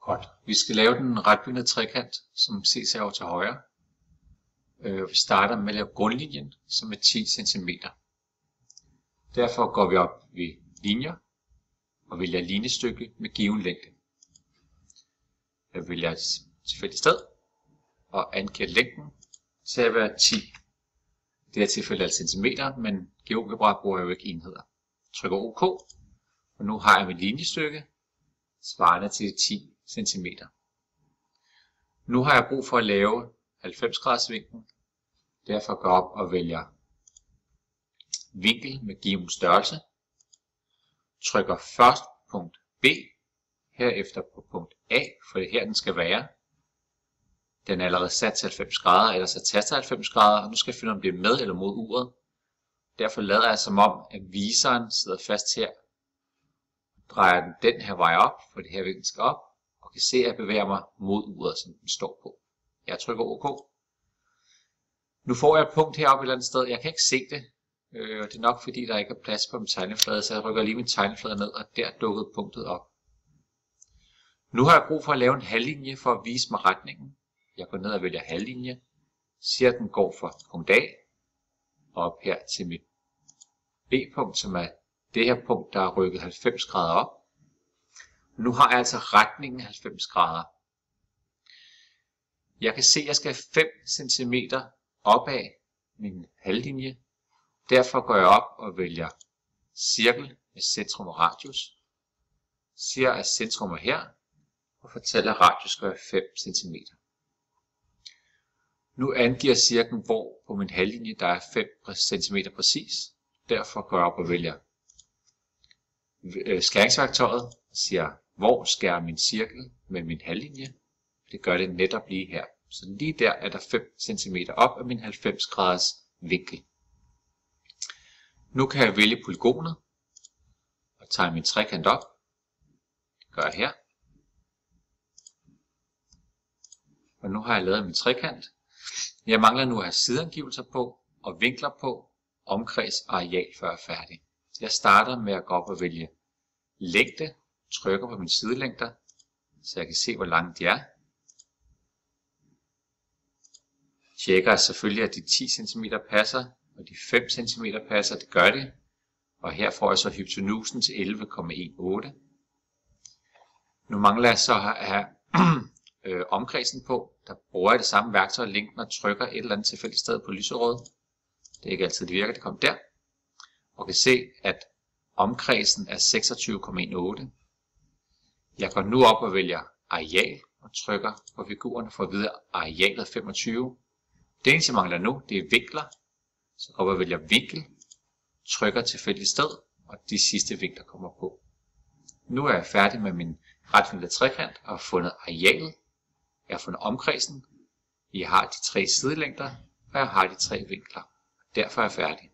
Godt. Vi skal lave den retvinklede trekant, som ses herovre til højre. Vi starter med at lave grundlinjen, som er 10 cm. Derfor går vi op ved linjer og vælger linjestykke med given længde. Jeg vælger et tilfældigt sted og angiver længden til at være 10. I det her tilfælde er det centimeter, men GeoGebra bruger jo ikke enheder. Trykker OK, og nu har jeg mit linjestykke svarende til 10 cm. Nu har jeg brug for at lave 90 graders vinklen. Derfor går jeg op og vælger vinkel med given størrelse. Trykker først punkt B, herefter på punkt A, for det er her den skal være. Den er allerede sat til 90 grader, ellers er tastet 90 grader, og nu skal jeg finde om det er med eller mod uret. Derfor lader jeg som om, at viseren sidder fast her. Drejer den her vej op, for det her vinkel skal op, og kan se, at jeg bevæger mig mod uret, som den står på. Jeg trykker OK. Nu får jeg et punkt heroppe et eller andet sted. Jeg kan ikke se det, og det er nok fordi, der ikke er plads på min tegneflade, så jeg rykker lige min tegneflade ned, og der dukkede punktet op. Nu har jeg brug for at lave en halvlinje for at vise mig retningen. Jeg går ned og vælger halvlinje, siger at den går fra punkt A op her til mit B-punkt, som er det her punkt, der er rykket 90 grader op. Nu har jeg altså retningen 90 grader. Jeg kan se, at jeg skal 5 cm opad min halvlinje. Derfor går jeg op og vælger cirkel med centrum og radius. Siger at centrum er her, og fortæller at radius skal være 5 cm. Nu angiver cirklen, hvor på min halvlinje der er 5 cm præcis. Derfor går jeg op og vælger skæringsværktøjet og siger, hvor skærer min cirkel med min halvlinje. Det gør det netop lige her. Så lige der er der 5 cm op af min 90 graders vinkel. Nu kan jeg vælge polygonet og tegne min trekant op. Det gør jeg her. Og nu har jeg lavet min trekant. Jeg mangler nu at have sideangivelser på og vinkler på, omkreds og areal, før jeg er færdig. Jeg starter med at gå op og vælge længde, trykker på mine sidelængder, så jeg kan se, hvor lange de er. Tjekker selvfølgelig, at de 10 cm passer, og de 5 cm passer, det gør de. Og her får jeg så hypotenusen til 11,18. Nu mangler jeg så at have omkredsen på. Der bruger jeg det samme værktøj, længden, og trykker et eller andet tilfældigt sted på lyserød. Det er ikke altid det virker, det kommer der. Og kan se, at omkredsen er 26,18. Jeg går nu op og vælger areal og trykker på figuren for at vide, at arealet er 25. Det eneste jeg mangler nu, det er vinkler. Så går jeg op og vælger vinkel, trykker tilfældigt sted, og de sidste vinkler kommer på. Nu er jeg færdig med min retvinklede trekant og har fundet arealet. Jeg har fundet omkredsen. Jeg har de 3 sidelængder, og jeg har de 3 vinkler. Derfor er jeg færdig.